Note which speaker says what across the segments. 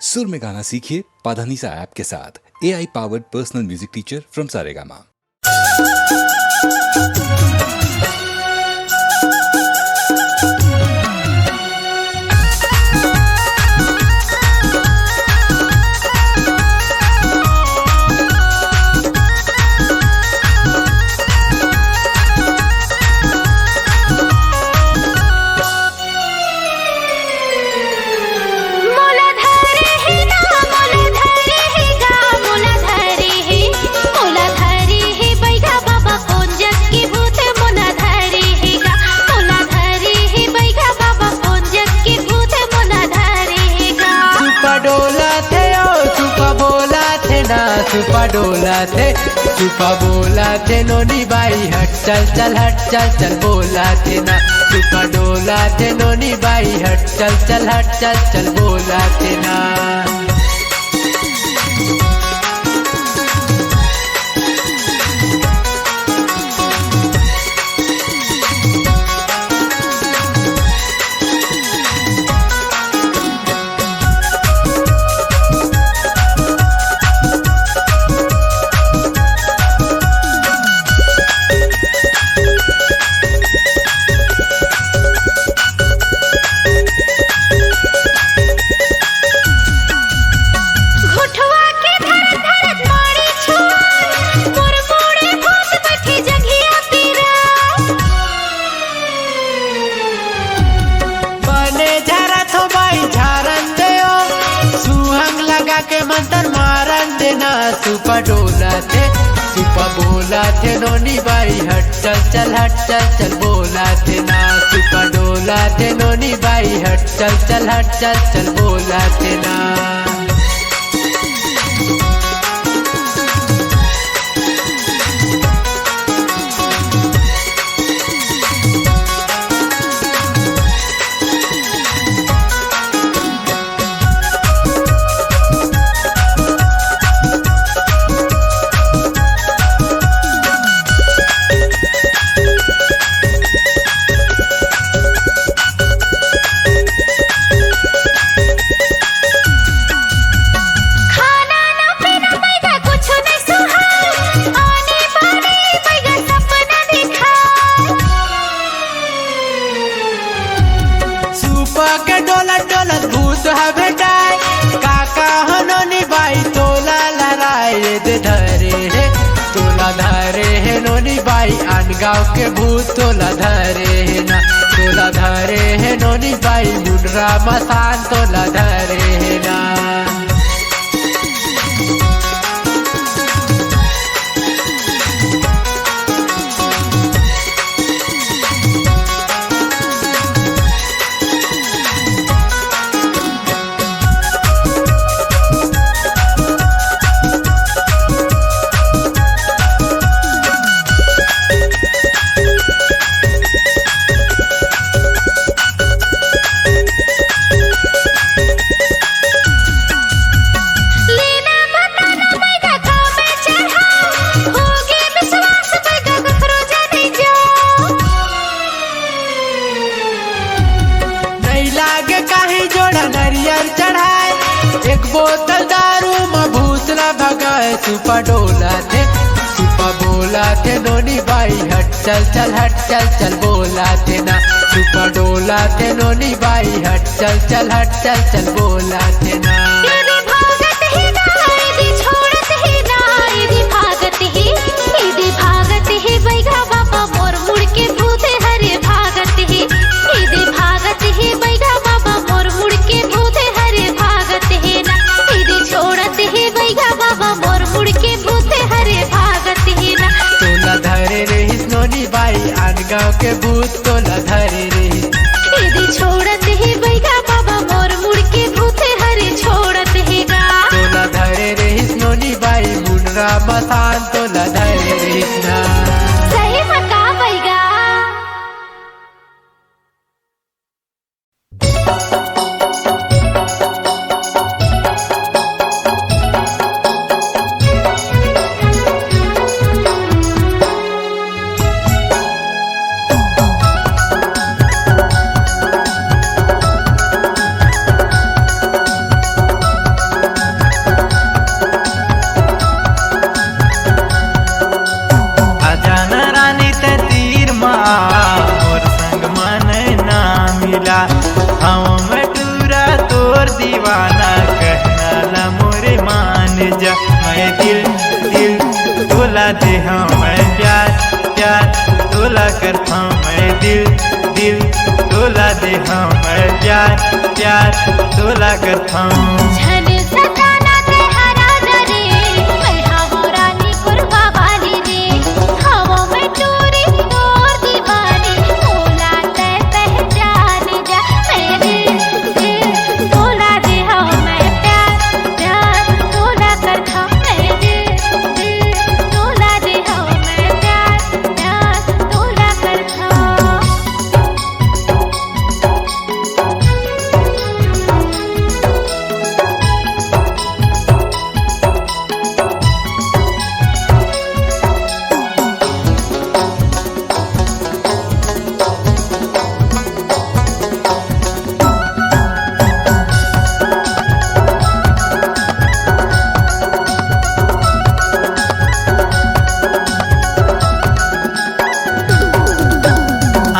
Speaker 1: सुर में गाना सीखिए पाधानीसा ऐप के साथ। AI powered personal music teacher from Saregama.
Speaker 2: चुपा बोला थे नोनी बाई हट चल चल हट चल चल बोला थे ना। चुपा डोला थे नोनी बाई हट चल चल हट चल चल बोला थे ना। सुपा बोला थे नोनी बाई हट चल चल हट चल चल बोला थे ना। सुपा डोला थे नोनी बाई हट चल चल हट चल चल बोला थे ना। गाँव के भूत तोला धरे है ना। तोला धरे है नोनी बाई मुंडरा मसान तोला धरे है ना। बोतल दारू में भूसला भगाए सुपा बोला थे नोनी बाई हट चल चल हट चल चल बोला थे ना। सुपा डोला थे नोनी बाई हट चल चल हट चल चल बोला थे ना। गाँव के भूत तोला धरे रे
Speaker 3: यदि छोड़त ही बैठा बाबा मोर मुड़ के भूते हरे छोड़त ही गा।
Speaker 2: तोला धरे रे नोनी बाई मुंडरा मसान तोला धरे रे ना।
Speaker 3: सही मका बैगा
Speaker 4: दीवाना कहना ला मोरे मान जा। मैं दिल दिल तोला दे हाँ मैं प्यार प्यार तोला करता हूँ। मैं दिल दिल तोला दे हाँ मैं प्यार प्यार तोला करता हूँ।
Speaker 3: झन सताना ते हरा रे मैं हवा रानी कुर्बा वाली रे। हवा में टूरी तोर दीवानी तोला ते पहचान जा। मैं दिल दिल तोला दे हाँ मैं प्यार प्यार तोला करता हूँ। मैं दिल दिल तोला दे हाँ मैं प्यार प्यार तोला करता हूँ।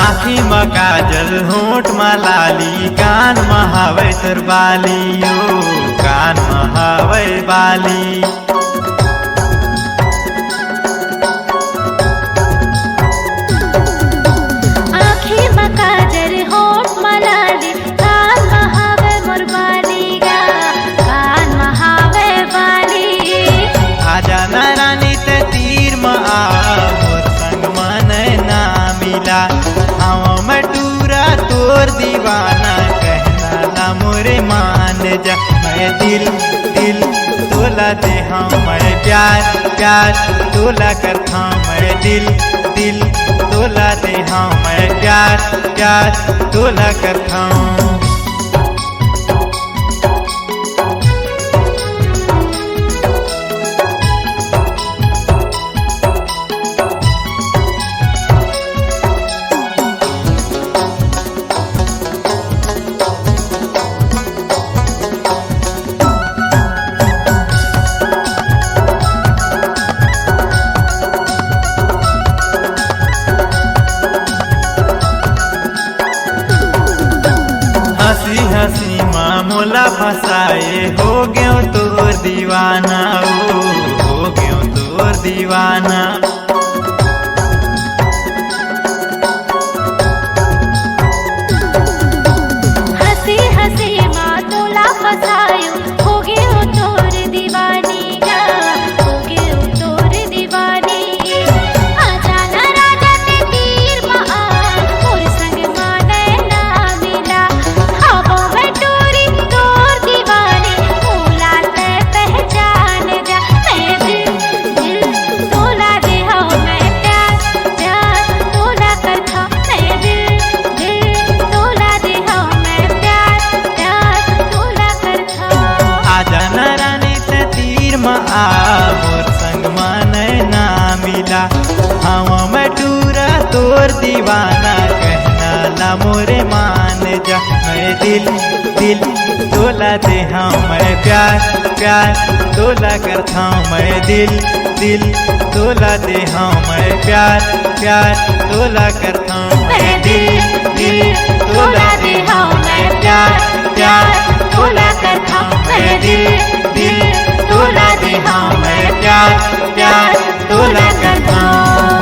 Speaker 4: आँखी में काजल होंठ में लाली कान में हवे तोर बाली ओ कान में हवे बाली।
Speaker 3: आँखी में काजल होंठ में लाली कान में हवे मोर बाली गा कान में हवे बाली।
Speaker 4: आजा न रानी ते तीर में आ मोर संग मन ना मिला। हवा में टूरा तोर दीवाना कहना ला मोरे मान जा। मैं दिल दिल तोला दे हाँ मैं प्यार प्यार तोला करता हूँ। मैं दिल दिल तोला दे हाँ मैं प्यार प्यार तोला करता हूँ। हंसी हंसी मामूला फसाए हो गयो तोर दीवाना ओ हो गयो तोर दीवाना।
Speaker 3: हंसी हंसी माँ तोला फसायो हो गयो तोर दीवानी गा हो गयो तोर दीवानी। आजा ना राजा ते तीर में आ मोर संग माने ना मिला। हवा में टूरी तोर दीवानी तोला ते पहचान जा। मैं दिल दिल तोला दे हाँ मैं प्यार प्यार तोला करता हूँ। मैं दिल दिल तोला दे हाँ मैं प्यार प्यार तोला करता हूँ।
Speaker 4: आजा न रानी ते तीर में आ मोर संग मन ना मिला। हवा में टूरा तोर दीवाना कहना ला मोरे मान जा। मैं दिल दिल तोला दे हाँ मैं प्यार प्यार तोला करता हूँ। मैं दिल दिल तोला दे हाँ मैं प्यार प्यार तोला करता हूँ। मैं दिल दिल तोला दे हाँ मैं प्यार प्यार तोला करता हूँ। मैं दिल दिल तोला दे हाँ मैं प्यार प्यार तोला करता हूँ।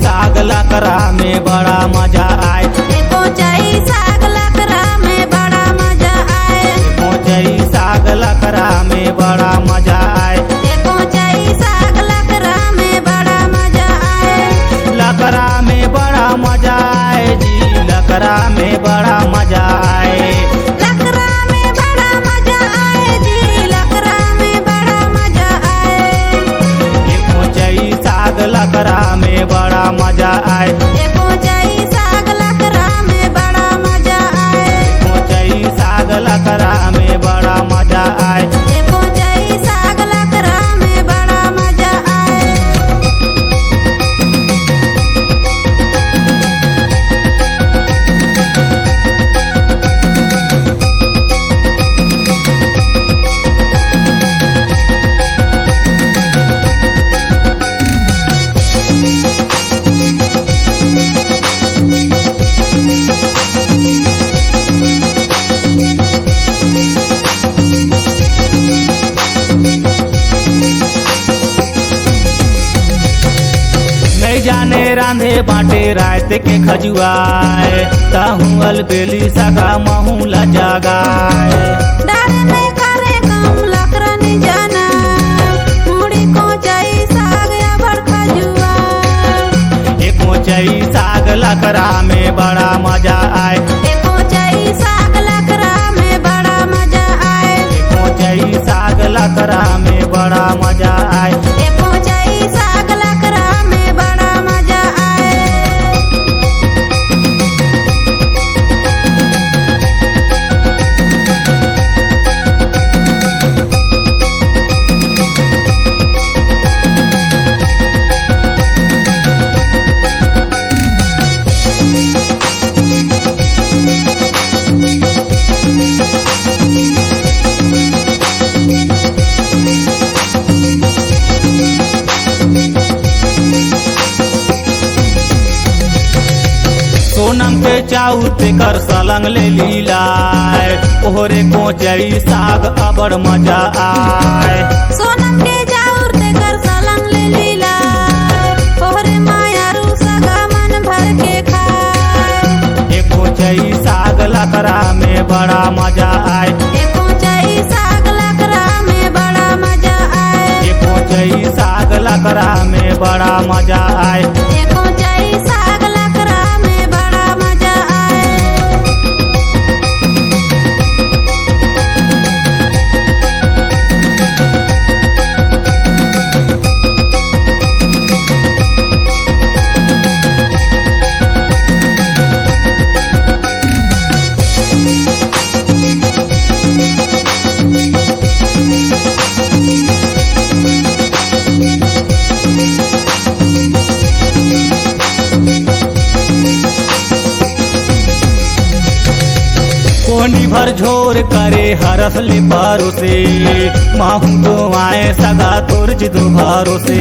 Speaker 5: साग लकड़ा में बड़ा मजा आए।
Speaker 6: कोचई साग लकड़ा में बड़ा मजा आए।
Speaker 5: कोचई साग लकड़ा में बड़ा मजा आए।
Speaker 6: कोचई साग लकड़ा में बड़ा मजा आए।
Speaker 5: लकड़ा में बड़ा मजा आए जी लकड़ा में बड़ा मजा आए।
Speaker 6: लकड़ा में बड़ा मजा आए जी लकड़ा में बड़ा मजा आए।
Speaker 5: कोचई साग लकड़ा में बड़ा मजा आए।
Speaker 6: कोचई साग लकड़ा में बड़ा मजा आए।
Speaker 5: कोचई साग लकड़ा में बड़ा मजा आए। रांधे बाटे रात के खजुआए, ताहू अलबेली सगा महूला जगाए।
Speaker 6: डर में करे काम लकरनी जाना, मुड़ी को जाई साग या बड़का जुआ।
Speaker 5: एक मोचई साग लकड़ा में बड़ा मजा आए,
Speaker 6: एक मोचई साग लकड़ा में बड़ा मजा आए,
Speaker 5: एक मोचई साग लकड़ा में बड़ा मजा आए।
Speaker 6: एक मोचई साग लकड़ा में बड़ा मजा आए।
Speaker 5: सोनम के चाउर ते कर सलंग ले लीलाए, ओहरे कोचई साग अबड़ मजा आए।
Speaker 6: सोनम के जाऊर ते कर सलंग ले लीला, ओहरे मायारू सगा मन भर के खाए।
Speaker 5: एक कोचई साग लकड़ा में बड़ा मजा आए,
Speaker 6: एक मोचई साग लकड़ा में बड़ा मजा आए,
Speaker 5: एक कोचई साग लकड़ा में बड़ा मजा आए।
Speaker 6: एक मोचई साग लकड़ा में बड़ा मजा आए।
Speaker 5: कोनी भर झोर करे हरस ले पारो से, माहू तो आए सगा तुर्ज दुभारो से।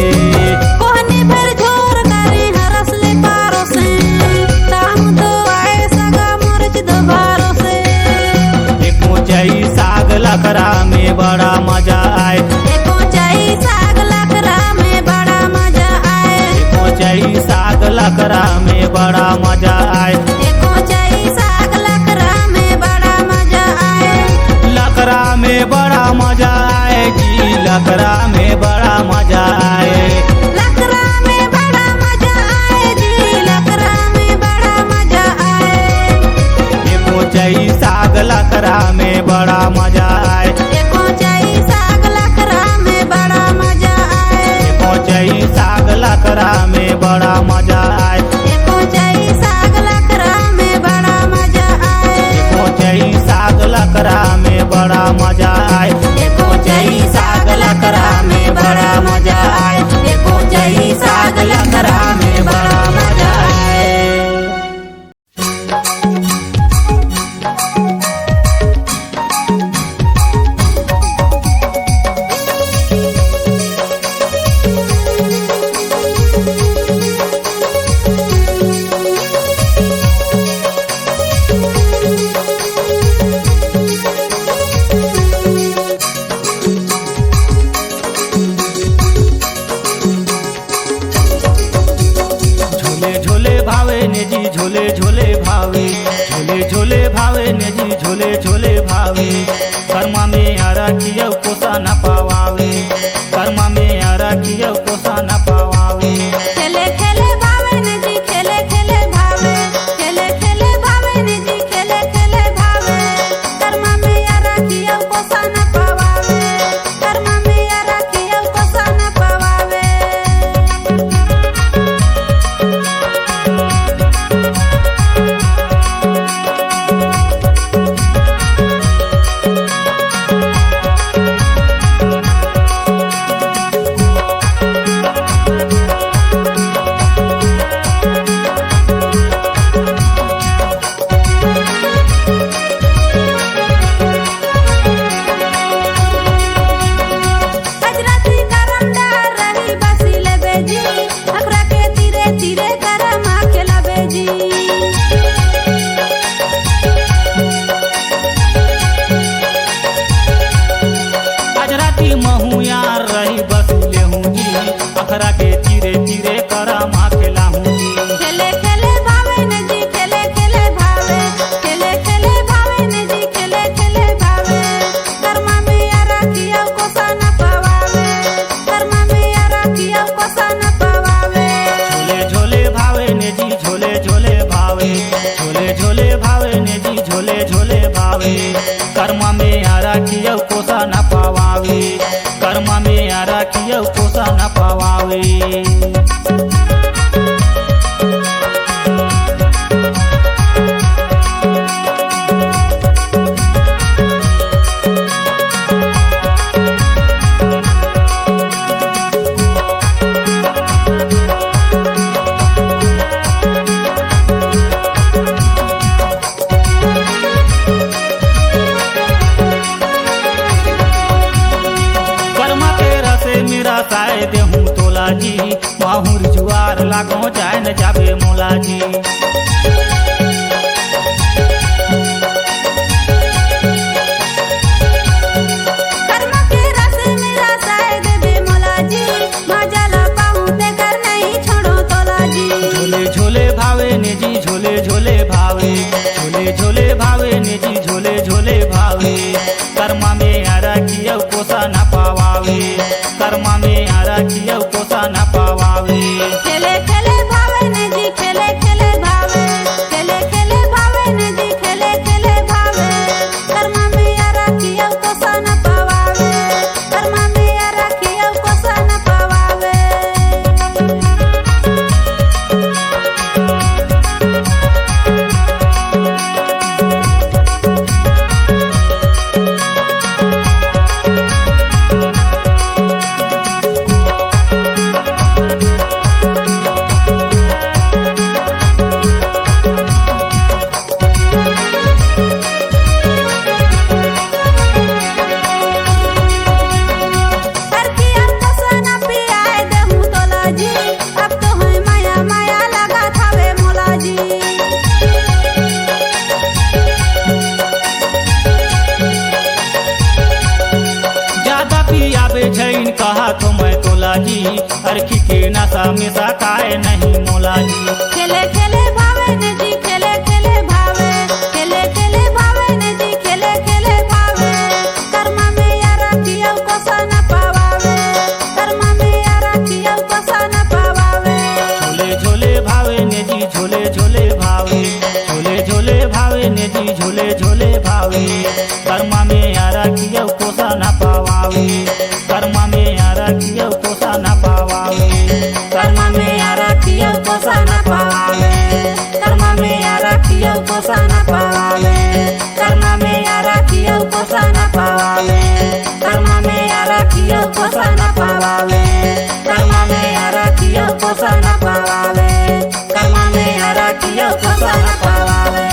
Speaker 6: कोहनी भर झोर करे हरस ले पारो से, ताहू तो आए सगा मुरझ दोबारो से।
Speaker 5: एक मोचई साग लकड़ा में बड़ा मजा आए,
Speaker 6: एक मोचई साग लकड़ा में बड़ा मजा आए,
Speaker 5: एक मोचई साग लकड़ा में बड़ा मजा आए।
Speaker 6: एक मोचई साग लकड़ा में बड़ा मजा आए।
Speaker 5: लकड़ा में बड़ा मजा आए जी, लकड़ा में बड़ा मजा आए।
Speaker 6: लकड़ा में बड़ा मजा आए जी, लकड़ा में बड़ा मजा आए।
Speaker 5: एक मोचई साग लकड़ा में बड़ा मजा आए,
Speaker 6: एक मोचई साग लकड़ा में बड़ा मजा आए,
Speaker 5: एक मोचई साग लकड़ा में बड़ा मजा आए।
Speaker 6: एक मोचई साग लकड़ा में बड़ा मजा आए,
Speaker 5: एक मोचई साग लकड़ा में बड़ा मजा आए।
Speaker 6: एक मोचई साग लकड़ा में बड़ा मजा आए, एक मोचई साग लकड़ा में बड़ा मजा आए।
Speaker 5: झोले झोले भावे ने जी झोले झोले भावे, झोले झोले भावे ने जी झोले झोले भावे। कर्मा में आरा किया कोसा न पावावे, कर्मा में आरा किया कोसा न पावावे।
Speaker 6: खेले खेले भावे ने जी खेले खेले भावे, खेले खेले भावे ने जी खेले खेले भावे। कर्मा में यारा किया कोसा न पावावे, कर्मा में यारा किया कोसा न पावावे।
Speaker 5: अखरा के चिरे चिरे करा माँ खेला हूँ। पावे। साए देहूँ तोला जी माहुर जुआर लागो जाए न जाबे मोला जी।
Speaker 6: कर्म के रस मेरा साए देबे मोला जी मजा ला पाऊँ ते कर नहीं छोड़ो तोला जी।
Speaker 5: झोले झोले भावे ने जी झोले झोले भावे झोले झोले भावे ने जी झोले झोले भावे। कर्मा में आरा किया कोसा न पावावे कर्मा में आरा किया कोसा न पावावे।
Speaker 6: खेले खेले भावे ने जी खेले खेले भावे खेले खेले भावे ने जी खेले खेले भावे। कर्मा में आरा किया कोसा न पावावे कर्मा में आरा किया कोसा न पावावे।
Speaker 5: कहा तो मैं तोला जी अरखी के नशा में सकाए नहीं मोला जी।
Speaker 6: खेले खेले भावे ने जी खेले खेले भावे खेले खेले भावे ने जी खेले खेले भावे। कर्मा में यारा किया कोसा न पावावे कर्मा में यारा किया कोसा न पावावे।
Speaker 5: झोले झोले भावे ने जी झोले झोले भावे झोले झोले भावे ने जी झोले झोले भावे। कर्मा में यारा किया कोसा न पावावे कर्मा में यारा किया कोसा न पावावे कर्मा में यारा किया कोसा न पावावे कर्मा में यारा किया कोसा न पावावे कर्मा में यारा किया कोसा न पावावे कर्मा में यारा किया कोसा न पावावे कर्मा में यारा किया कोसा न पावावे कर्मा में यारा किया कोसा न पावावे।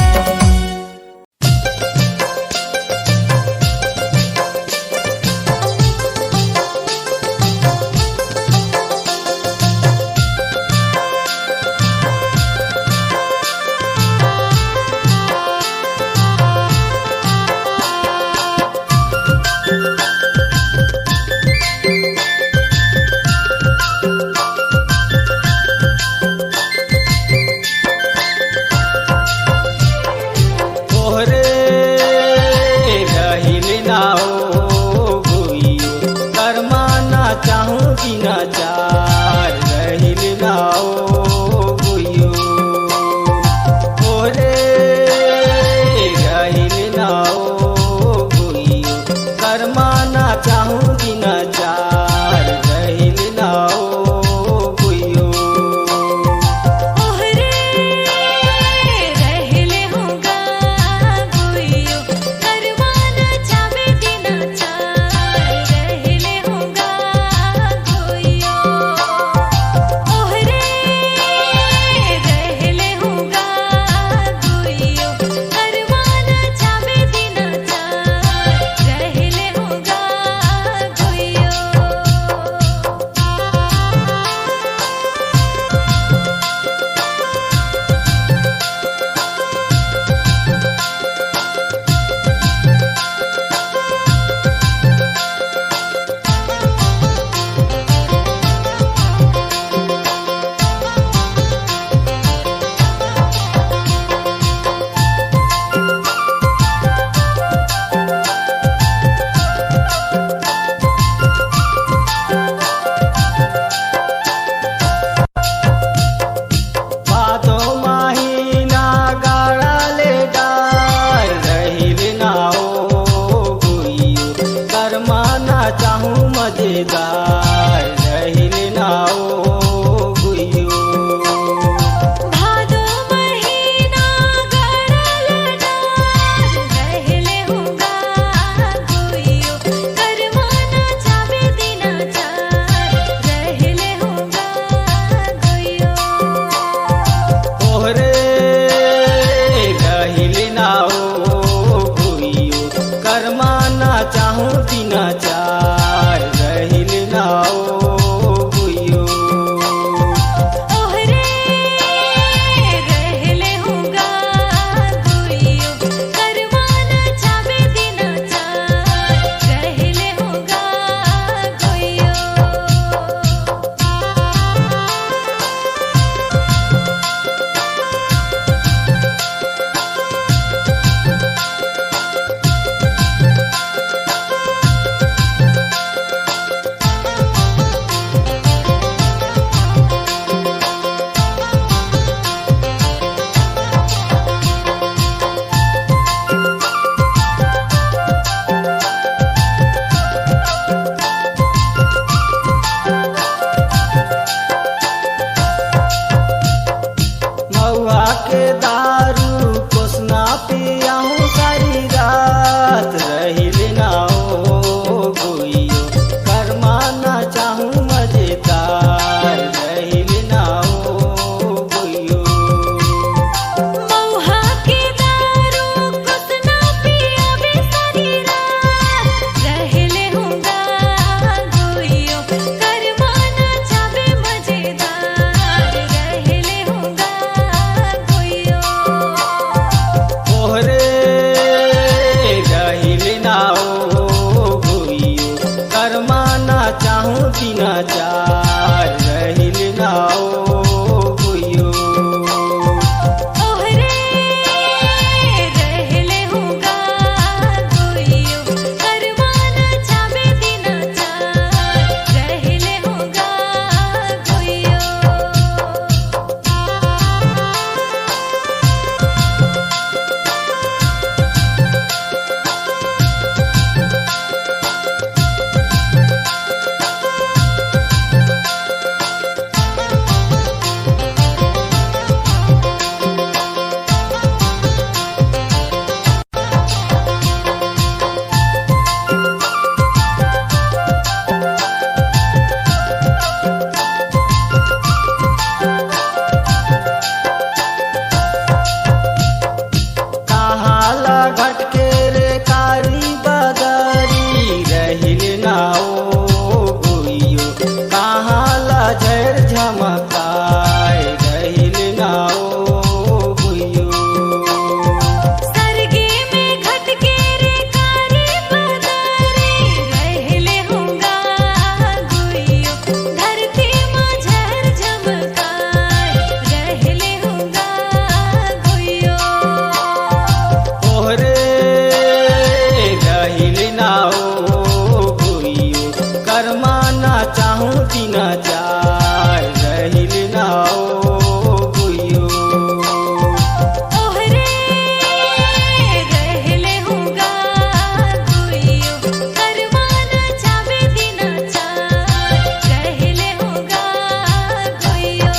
Speaker 7: चाहूँ मजेदार रहिल नाओ चाहूँ बिना चार रहिल नाओ गुइयो
Speaker 3: ओहरे रहले होगा गुइयो करवाना चावे दिना चार रहले होगा गुइयो
Speaker 7: कहाला घटके रे कारी बदरी रहिल नाओ गुइयो कहाला झर झमकाय रहिल नाओ गुइयो
Speaker 3: सरगे में घटके रे कारी बदरी रहले होगा गुइयो धरती में झर झमकाय रहले होगा गुइयो
Speaker 7: ओहरे रहिल नाओ गुइयो करमाना चाहूँ बिना चार रहिल नाओ गुइयो
Speaker 3: ओहरे रहले होगा गुइयो करवाना चावे दिना चार रहले होगा गुइयो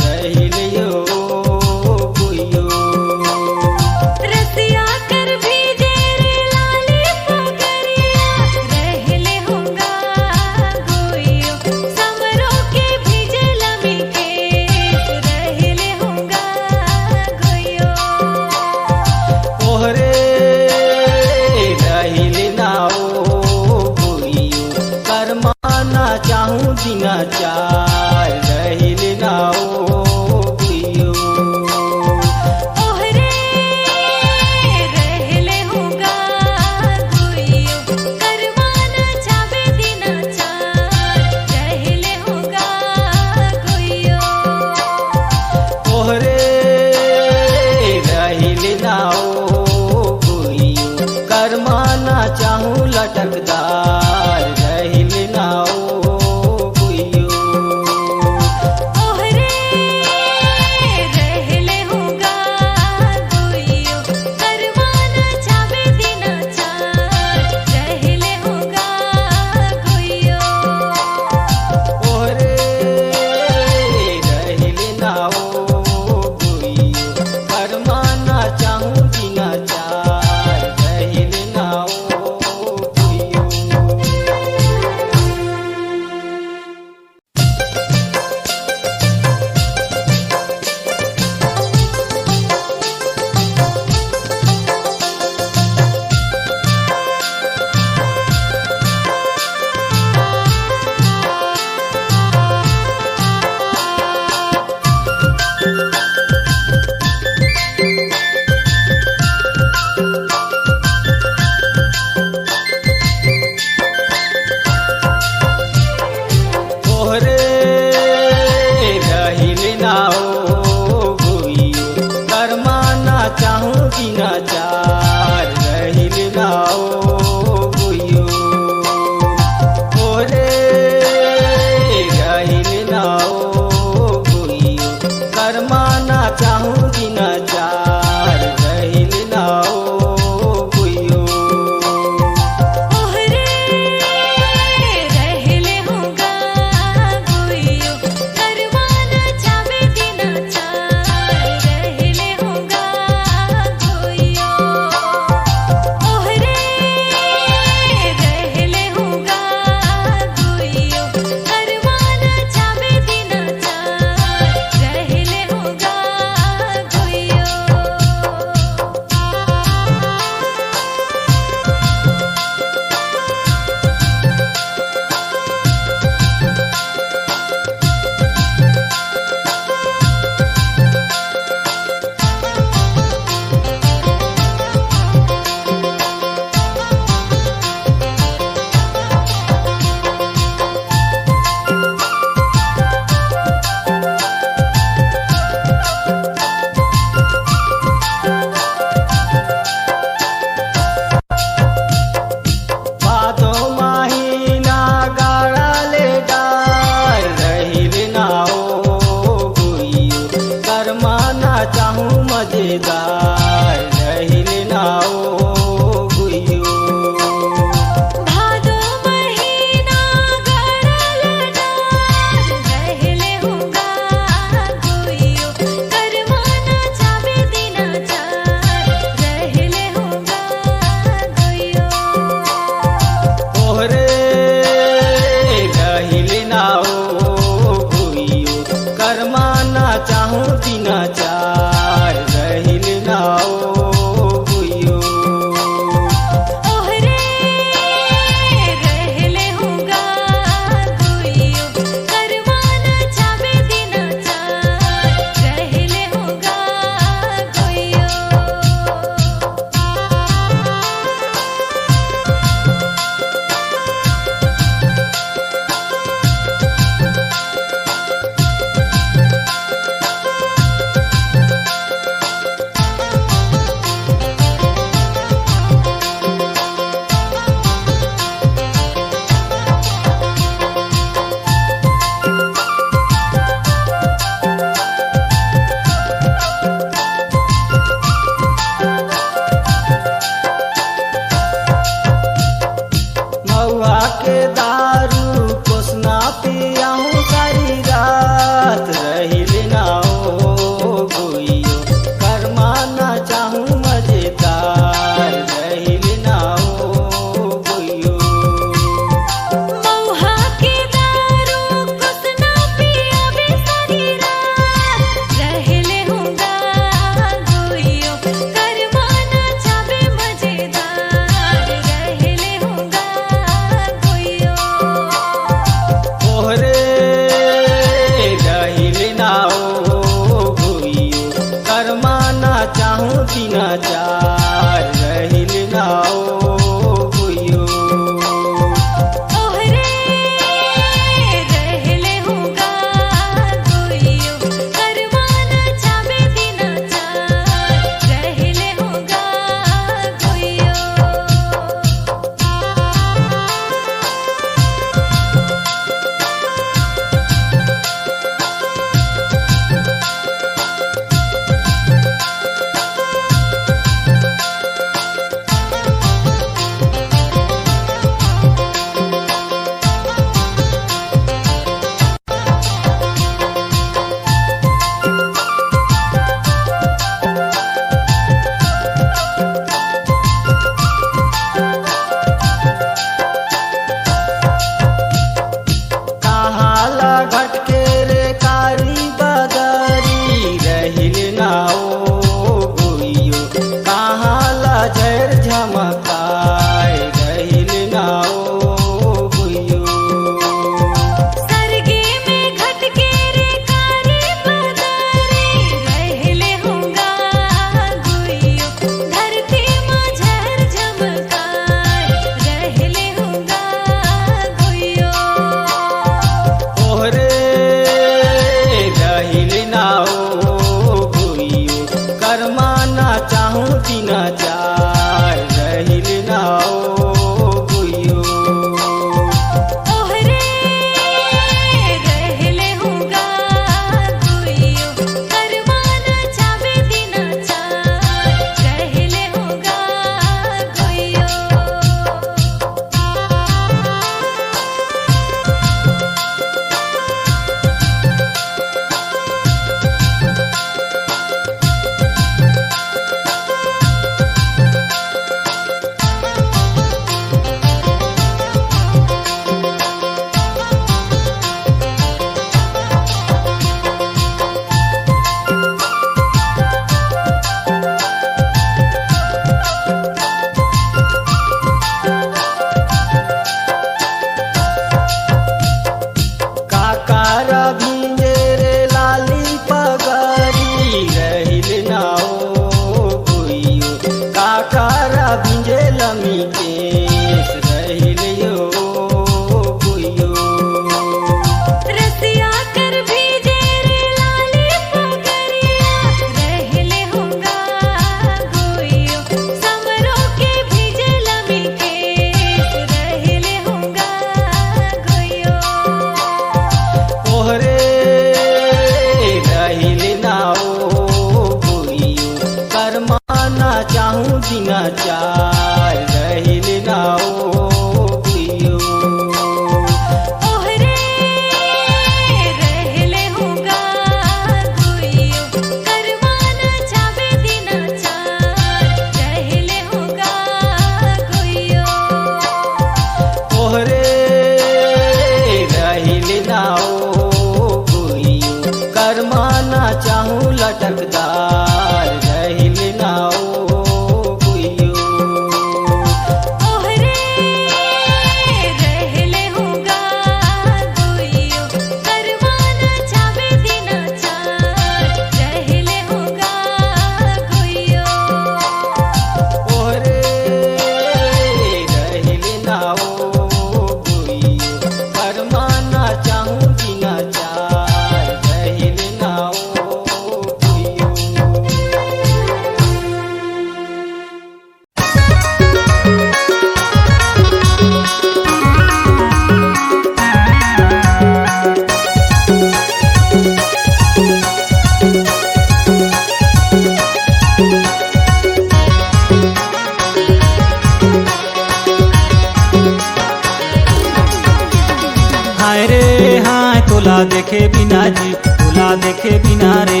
Speaker 5: हाय रे हाय तोला देखे बिना जी, तोला देखे बिना रे,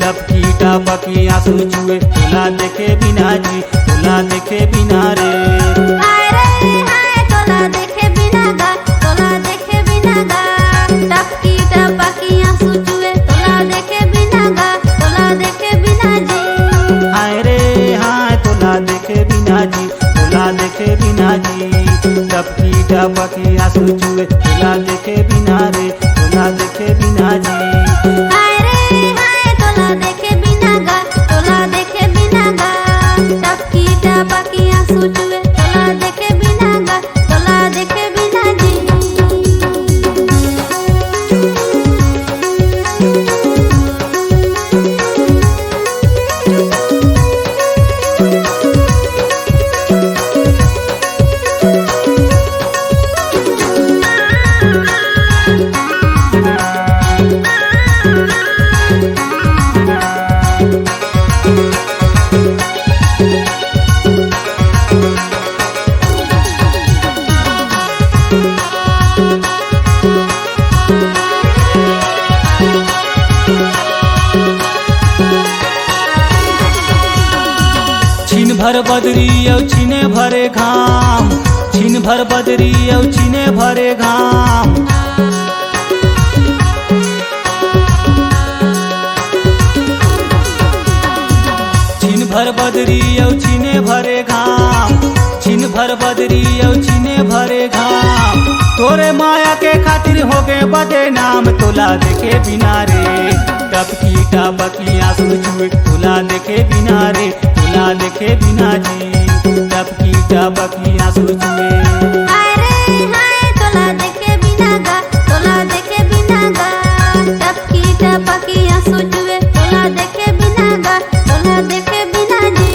Speaker 5: टपकी टपकी आंसू चुए तोला देखे बिना जी, तोला देखे बिना रे।
Speaker 6: हाय रे हाय तोला देखे बिना गा, तोला देखे बिना गा, टपकी टपकी आंसू चुए तोला देखे बिना गा, तोला देखे बिना जी।
Speaker 5: हाय रे हाय तोला देखे बिना जी, तोला देखे बिना जी, टपकी टपकी आंसू चुए तोला देखे बिना रे, तोला देखे बिना जी।
Speaker 6: हाय रे हाय तोला देखे बिना गा, तोला देखे बिना गा, टपकी टपकी आंसू चुए तोला देखे बिना गा, तोला देखे बिना जी।
Speaker 5: छिन भर बदरी औ छिने भरे घाम, छिन भर बदरी औ छिने भरे घाम। छिन भर बदरी औ छिने भरे घाम, छिन भर बदरी औ छिने भरे घाम। तोरे माया के खातिर हो गए बदनाम, तोला देखे बिना रे, टपकी टपकी आंसू चुए तोला देखे बिना रे, तोला देखे बिना जी, टपकी टपकी आंसू चुए।
Speaker 6: हाय रे हाय तोला देखे बिना गा, तोला देखे बिना गा, टपकी टपकी आंसू चुए तोला देखे बिना गा, तोला देखे बिना जी।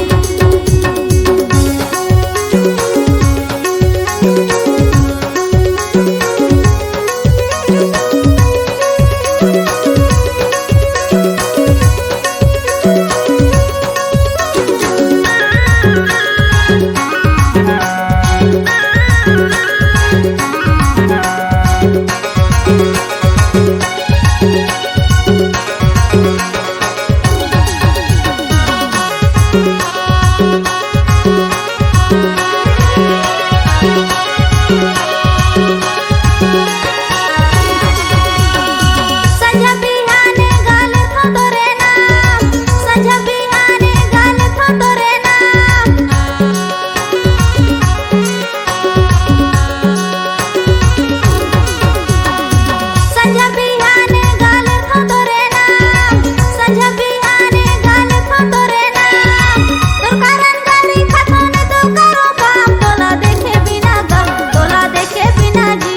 Speaker 6: संझा बिहाने गाल थो तोरे नाम, संझा बिहाने गाल थो तोरे नाम। संझा बिहाने गाल थो तोरे नाम, संझा बिहाने गाल थो तोरे नाम। तोर कारण गाली खातो ने तो करो काम, तोला देखे बिना गा, तोला देखे बिना जी,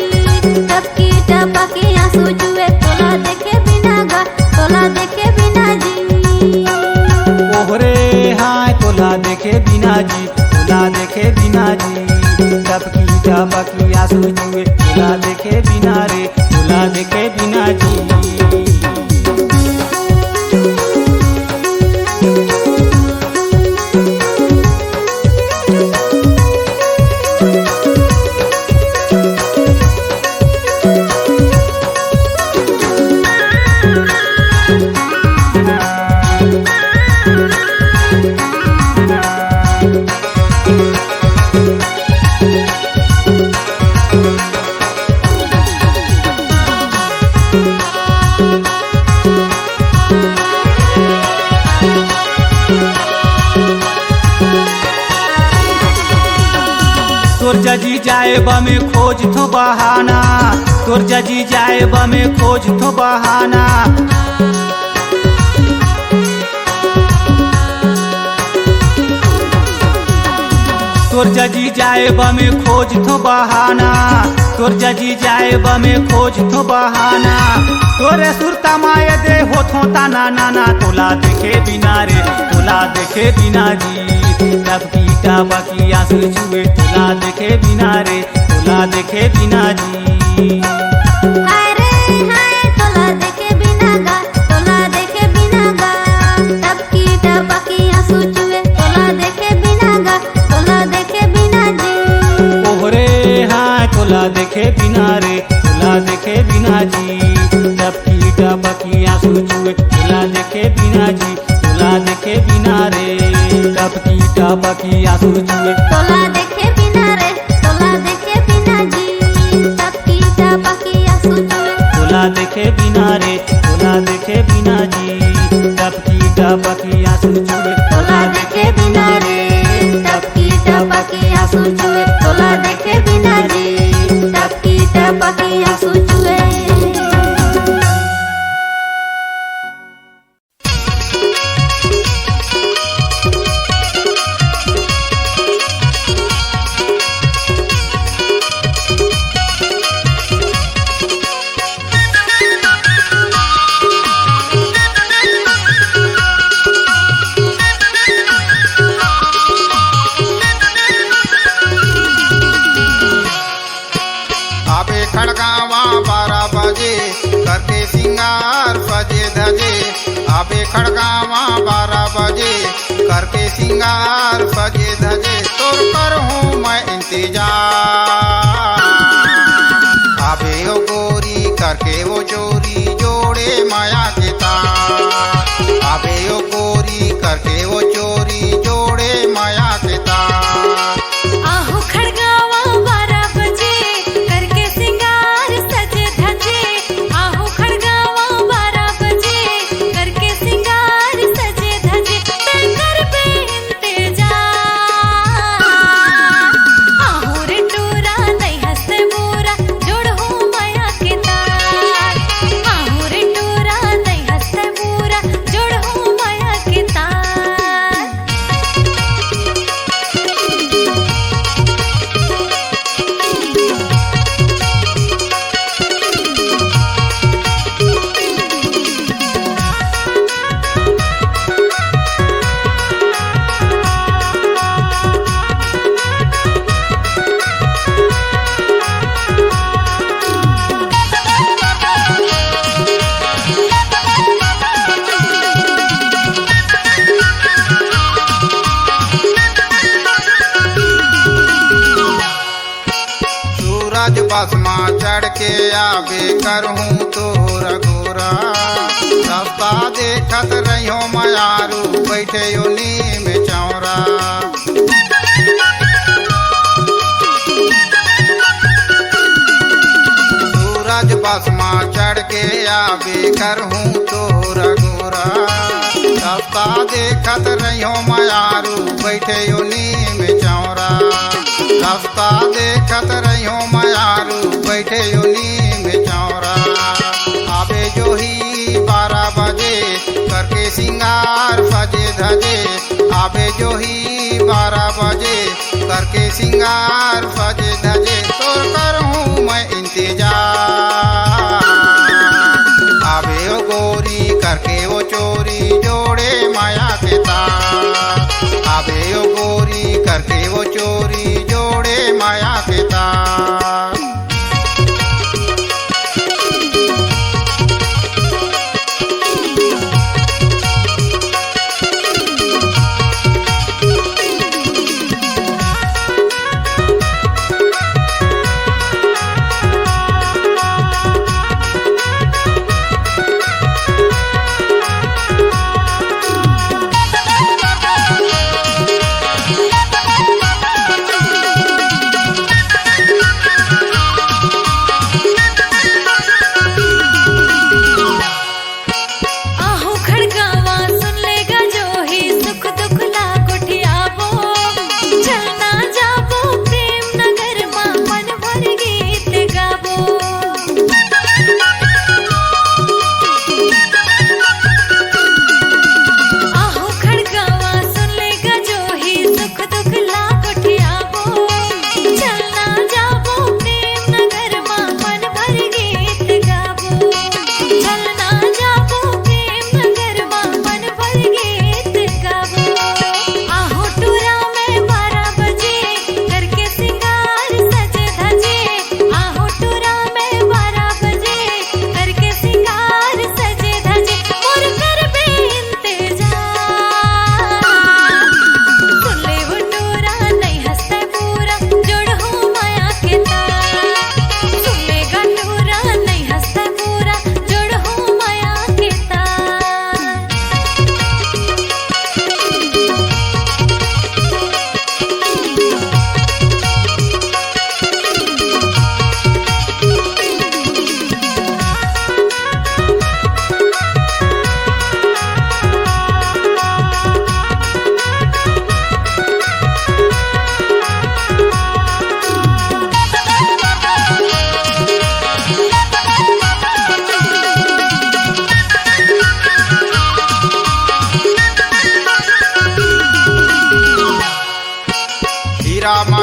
Speaker 6: टपकी टपकी आंसू चुए तोला देखे बिना गा, तोला देखे बिना जी।
Speaker 5: ओहरे हाय तोला देखे बिना जी, तोला देखे बिना जी, टपकी टपकी आंसू चुए तोला देखे बिना रे, तोला देखे बिना जी। तोर जजी जाए बमे खोज थो बहाना, तोर जजी जाए बमे खोज थो बहाना। तोर जजी जाए बमे खोज थो बहाना, तोर जजी जाए बमे खोज थो बहाना। तोरे सुरता माये दे हो थो ताना नाना, तोला देखे बिना रे, तोला देखे बिना जी, टपकी टपकी आंसू चुए तोला देखे बिना रे, तोला देखे बिना जी।
Speaker 6: हाय रे हाय तोला देखे बिना गा, तोला देखे बिना गा, टपकी टपकी आंसू चुए तोला देखे बिना गा, तोला देखे बिना जी।
Speaker 5: ओहरे हाय तोला देखे बिना रे, तोला देखे बिना जी टपकी टपकी आंसू चुए तोला देखे बिना जी तोला देखे बिना रे टपकी टपकी आंसू चुए
Speaker 3: तोला देखे बिना रे तोला देखे बिना जी टपकी टपकी आंसू चुए
Speaker 5: तोला देखे बिना रे तोला देखे बिना जी टपकी टपकी आंसू चुए
Speaker 3: तोला देखे बिना रे टपकी टपकी आंसू चुए तोला देखे बिना जी टपकी टपकी आंसू चुए
Speaker 8: आबे खड़गावा 12 बजे करके सिंगार सजे धजे आबे खड़गावा 12 बजे करके सिंगार सजे धजे तोर पर हूँ मैं इंतजार आबे ओ गोरी करके वो चोरी जोड़े माया के तार आबे ओ गोरी करके वो चोरी जोड़े माया के तार
Speaker 3: आहो खड़गावा 12 बजे करके सिंगार सजे धजे आहो खड़गावा 12 बजे करके सिंगार सजे धजे तय कर बे इंतजार आहो रे टूरा नहीं हंसते मोरा जोड़ हो माया के तार आहो रे टूरा नहीं हंसते मोरा जोड़ हो माया के तार
Speaker 8: सूरज बसमा चढ़ के आबे करहूँ तोर गोरा रास्ता देखत रहियो मयारू बैठे यो नीम चौरा सूरज बसमा चढ़ के आबे करहूँ तोर गोरा रास्ता देखत रहियो मयारू बैठे यो नीम चौरा रास्ता देखत रहियो मयारू बैठे यो नीम चौरा आबे जो ही 12 बजे करके सिंगार सजे धजे आबे जो ही 12 बजे करके सिंगार सजे धजे तोर करहूँ मैं इंतजार आबे ओ गोरी करके वो चोरी जोड़े माया के तार आबे ओ गोरी करके वो चोरी जोड़े माया के तार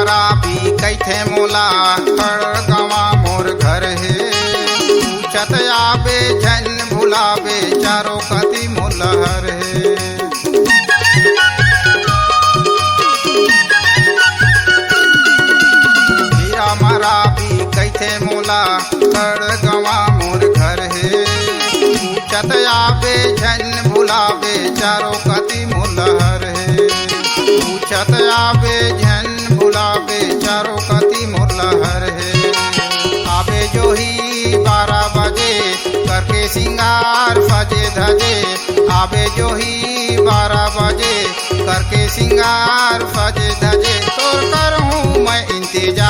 Speaker 8: मारा भी कैथे मोला खड़गवा मोर घर है पूछत आबे झन भुलावे चारों कति मोलहर है हीरा मारा भी कैथे मोला खड़गवा मोर घर है पूछत आबे झन भुलावे चारों कति मोलहर है पूछत आबे झन भुलावे चारों कति मोलहर है आबे जो ही 12 बजे करके सिंगार सजे धजे आबे जो ही 12 बजे करके सिंगार सजे धजे तो करूँ मैं इंतजार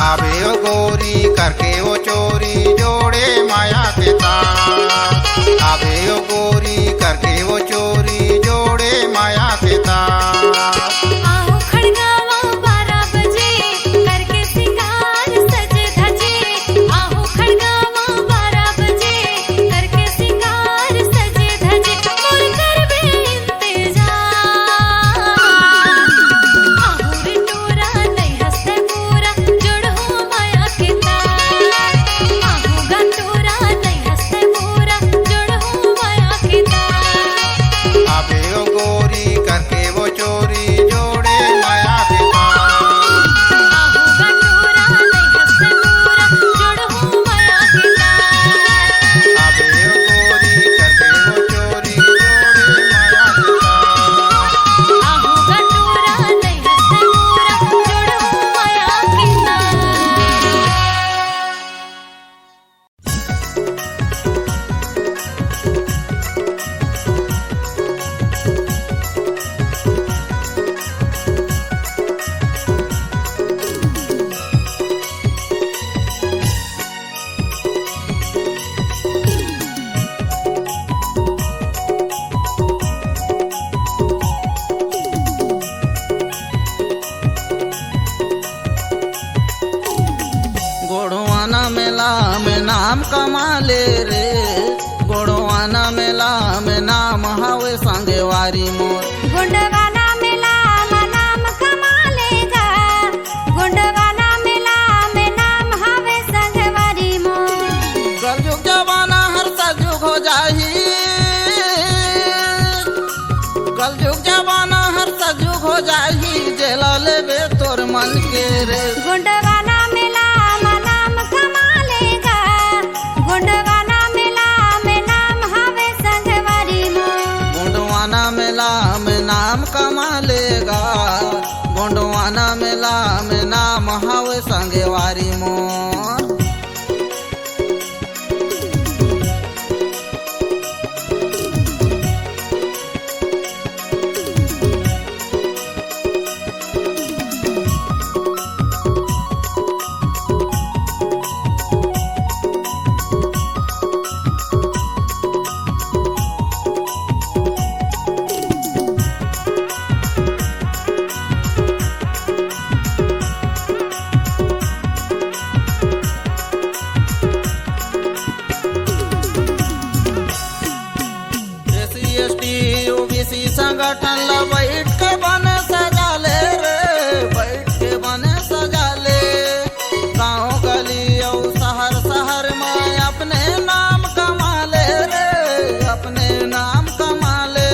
Speaker 8: आबे ओ गोरी करके वो चोरी जोड़े माया के तार आबे ओ गोरी करके वो चोरी जोड़े माया के तार
Speaker 3: आहो खड़गावा 12 बजे करके सिंगार सज धजे आहो खड़गावा 12 बजे करके सिंगार सज धजे मोर करबे इंतजार आहो रे टोरा नहीं हंसते पूरा जोड़ो माया के तार आहो गटोरा नहीं हंसते पूरा जोड़ो माया के तार
Speaker 8: आबे ओ गोरी करके वो चोरी जोड़े माया के तार
Speaker 3: आहो गटोरा नहीं हंसते पूरा जोड़ो माया के तार
Speaker 8: आबे ओ गोरी करके वो चोरी जोड़े माया के तार
Speaker 3: आहो गटोरा नहीं हंसते पूरा जोड़ो माया के तार
Speaker 9: गोड़वाना मेला में नाम कमाले रे गोड़वाना मेला में नाम हावे संगेवारी मोर
Speaker 6: गुंडवाना मेला में नाम कमालेगा गुंडवाना मेला में नाम हवे संगवारी मोर
Speaker 9: कलयुग जवाना हर सलयुग हो जाही कलयुग जवाना हर सलयुग हो जाही जेला लेबे तोर मन के रे
Speaker 6: गुंडवाना मेला में नाम कमालेगा गुंडवाना मेला में नाम हवे संगवारी मोर
Speaker 9: गोंडवाना मेला में नाम कमा लेगा गोंडवाना मेला में नाम हावे संगेवारी मोर SC/ST OBC संगठन ला बैठ के बने सजाले रे बैठ के बने सजाले गाँव गली और शहर शहर में अपने नाम कमा ले रे अपने नाम कमा ले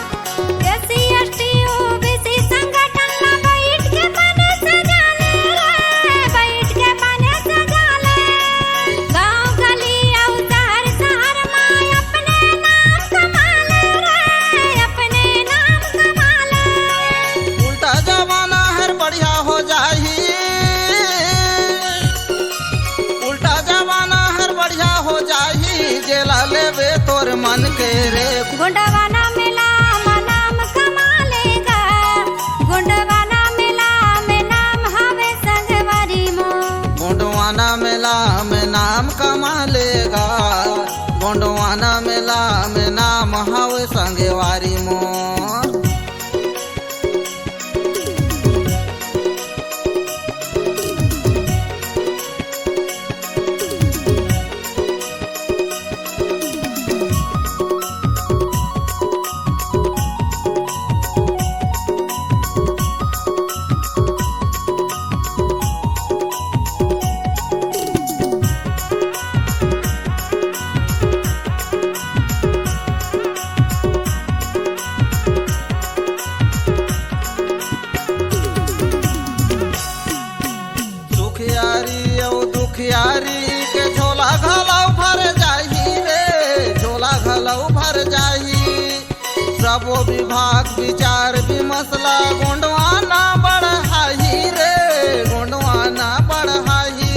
Speaker 6: SC/ST OBC संगठन ला बैठ के बने सजाले रे बैठ के बने सजाले गाँव गली और शहर शहर में अपने नाम कमाले रे अपने नाम कमाले
Speaker 9: उल्टा जमाना हर बढ़िया हो जाही उल्टा जमाना हर बढ़िया हो जाही जेला लेबे तोर मन के रे
Speaker 6: गुंडवाना मेला में नाम कमालेगा गुंडवाना मेला में नाम हवे संगवारी मोर
Speaker 9: गोंडवाना मेला में नाम कमा लेगा गोंडवाना मेला में नाम हावे संगेवारी मोर विभाग विचार भी मसला गोंडवाना बढ़ाही रे गोंडवाना बढ़ाही।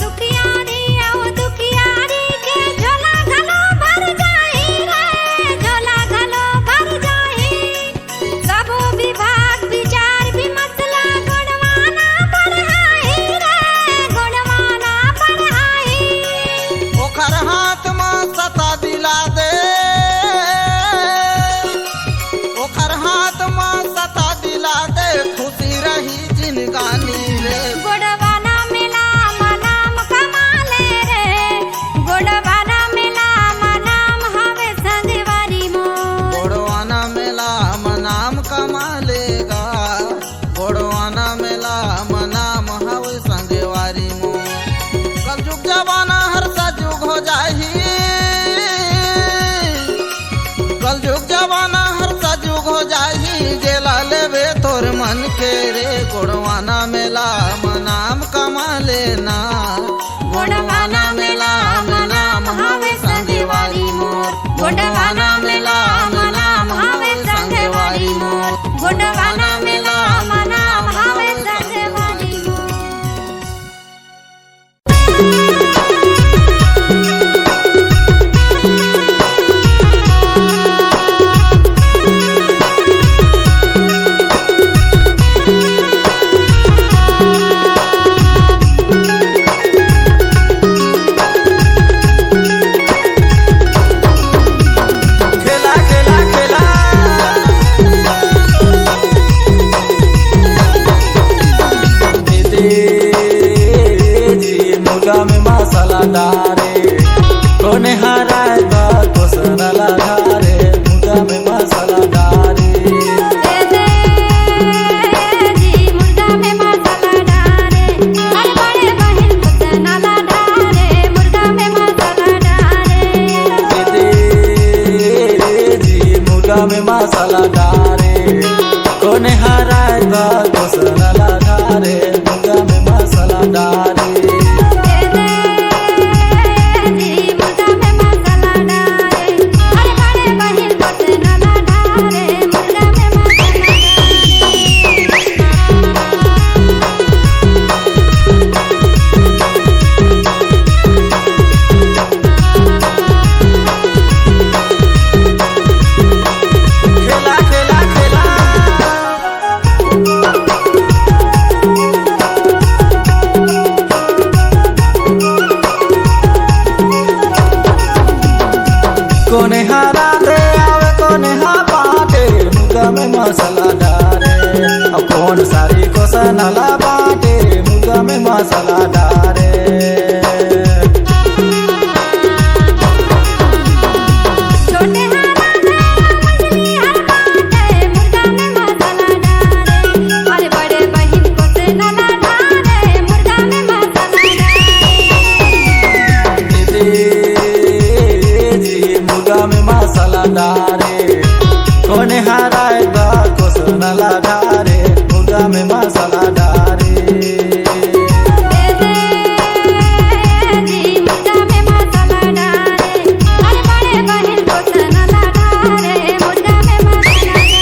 Speaker 3: सुखियारी औ दुखियारी के झोला घलो भर जाही रे झोला घलो भर जाही। सब विभाग विचार भी मसला गुणवाना बढ़ाही रे गुणवाना बढ़ाही।
Speaker 9: ओखर हाथ में सता दिला दे ओखर हाथ में सता दिला दे खुशी रही जिनगानी रे।
Speaker 3: गोडवाना मेला मनाम कमाले रे गोडवाना मेला मनाम हवे संगवारी मोर।
Speaker 9: गोड़वाना मेला मनाम कमा लेगा गोड़वाना मेला मनाम हवे संगवारी मो। कल जुग जवाना हर सजुग हो जाही कल जुग जवाना हर सजुग हो जाही। जेला लेवे तोर मन के रे गोड़वाना मेला मनाम कमा लेना
Speaker 3: गोडवाना मेला मनाम हवे संगवारी मोर गोडवाना मेला मनाम हवे संगवारी मोर गोडवाना मेला मनाम हवे संगवारी मोर।
Speaker 7: खेला खेला खेला जी मुर्गा में मसाला डारे कोने हराए बा कोसरला धारे मुर्गा में मसाला डारे।
Speaker 3: दे दे जी मुर्गा में मसाला डारे हर बड़े बहन कुतनाला डारे मुर्गा में मसाला डारे।
Speaker 7: जी मुर्गा में मसाला डारे कोने हराए बा कोसरला धारे मुर्गा में मसाला डारे।
Speaker 3: दे दे जी मुर्गा में मसाला डारे हर बड़े बहन कुतनाला डारे मुर्गा में मसाला डारे।
Speaker 7: खेला खेला खेला कोने हरा दे आवे कोने हा बाटे मुर्गा में मसाला डारे अब कौन सारी को सनाला बाटे मुर्गा में मसाला डारे।
Speaker 3: छोटे हारा दे मछली हर बाटे मुर्गा में मसाला डारे अरे बड़े बहन को से नाला डारे मुर्गा में मसाला डारे।
Speaker 7: जी मुर्गा में मसाला डारे कोने हराए बा को सनाला डारे मुर्गा में मसाला डारे।
Speaker 3: दे दे जी मुर्गा में मसाला डारे हर बड़े बहन को से नाला डारे मुर्गा में मसाला डारे।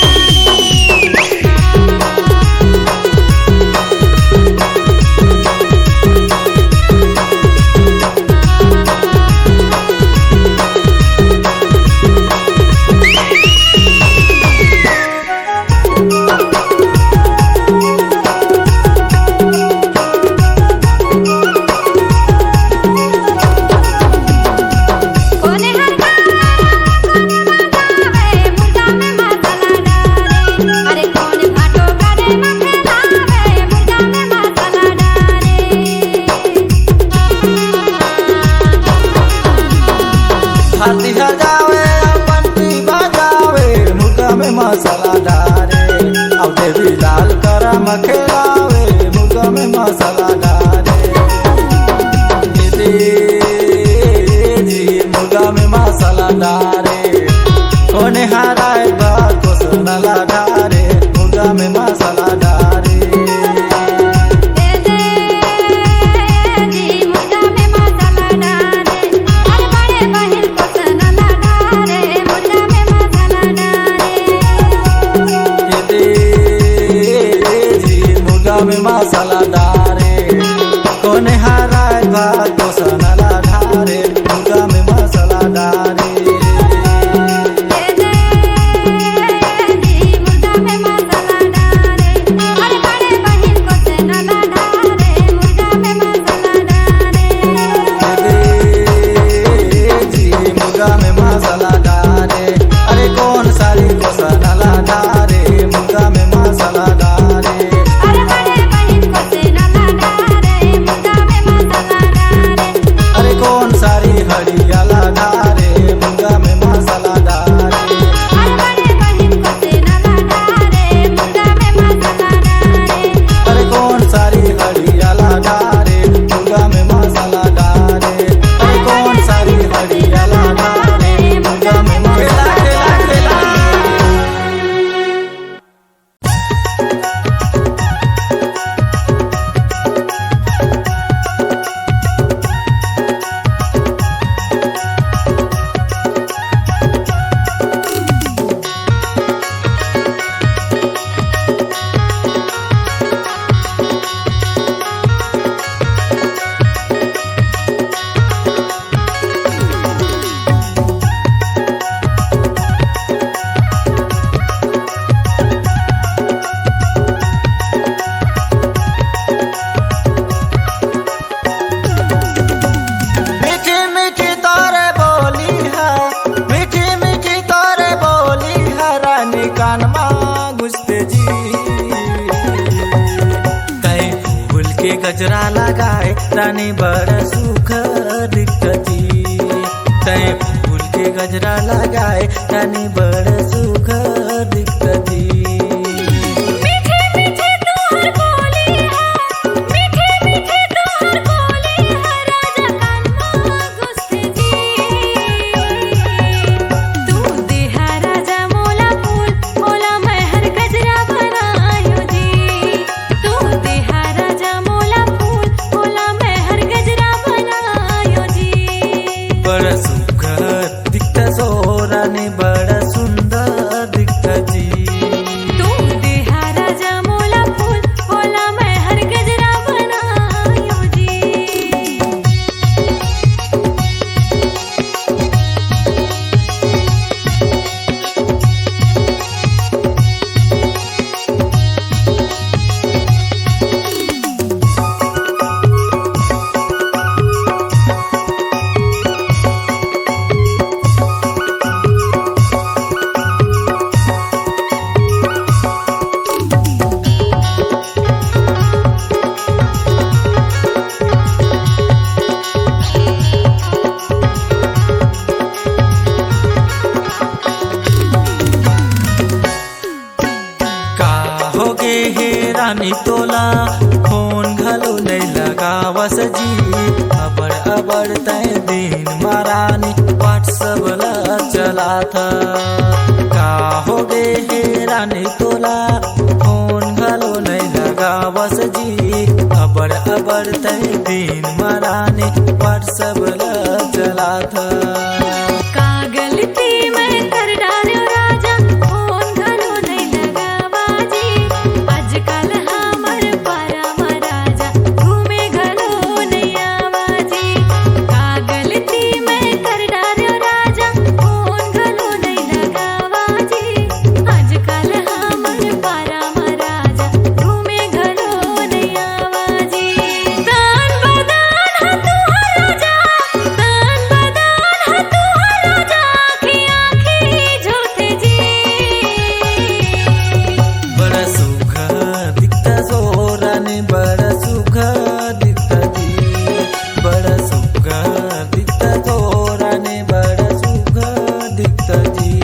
Speaker 3: कोने हर गावे कोने लगावे मुर्गा में मसाला डारे अरे कोने भाटो करे मखलावे मुर्गा में मसाला डारे।
Speaker 7: हाथी जावे पंटी बजावे मुर्गा में मसाला डारे अब देवी लाल करा मखेलावे मुर्गा में मसाला डारे। जी मुर्गा में मसाला डारे कोने हराए बा को सनाला डारे मुर्गा में मसाला डारे।
Speaker 3: दे दे जी मुर्गा में मसाला डारे
Speaker 4: गजरा लगाए रानी बड़ा सुख दिखती तय फूल के गजरा लगाए रानी बड़ा सुख दिखती
Speaker 3: मीठे मीठे तोहर बोली है मीठे मीठे तोहर बोली है राजा कान्हा गुस्से जी तू देहा राजा मोला फूल मोला महर गजरा बनायो जी तू देहा राजा मोला फूल मोला महर गजरा बनायो जी
Speaker 4: बड़ा सुख दिखता सो रानी बड़ा सुंदर दिखता जी
Speaker 3: तू देहा राजा मोला फूल मोला महर गजरा बनायो जी
Speaker 4: का होगे हे रानी तोला फोन घलो नहीं लगावस जी अबड़ अबड़ तय दिन मारानी व्हाट्सअप ला चला था का होगे हे रानी तोला फोन घलो नहीं लगावस जी अबड़ अबड़ तय दिन मारानी व्हाट्सअप ला चला था
Speaker 3: का गलती मैं कर डालो राजा फोन घलो नहीं लगावा जी आजकल हमर पारा महाराजा घूमे घलो नहीं आवा जी का गलती मैं कर डालो राजा फोन घलो नहीं लगावा जी आजकल हमर पारा महाराजा घूमे घलो नहीं आवा जी दान बदान हा तुहर राजा दान बदान हा तुहर राजा आँखी आँखी झूठे जी
Speaker 4: बड़ा सुख दिखता सो रानी बड़ा सुख दिखता जी बड़ा सुख दिखता सो रानी बड़ा सुख दिखता जी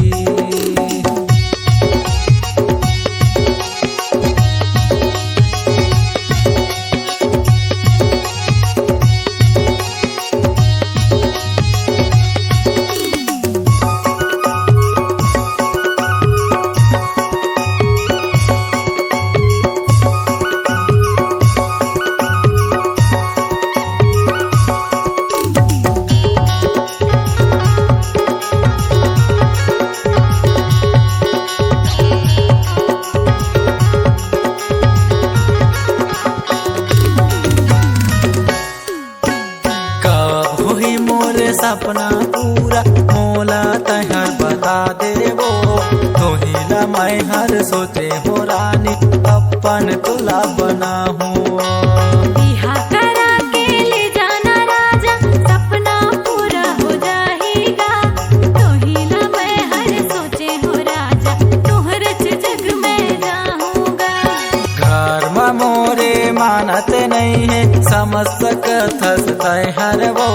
Speaker 4: कब होई मोरे सपना पूरा मोला तहर बता देवो तोहिला मैं हर सोचे हो रानी अपन तुला बना हूँ
Speaker 3: बिहा करा के ले जाना राजा सपना पूरा हो जाएगा तोहिला मैं हर सोचे हो राजा तोहर जग में जाऊंगा
Speaker 4: घर में मोरे मानत नहीं है समझ सकत हर वो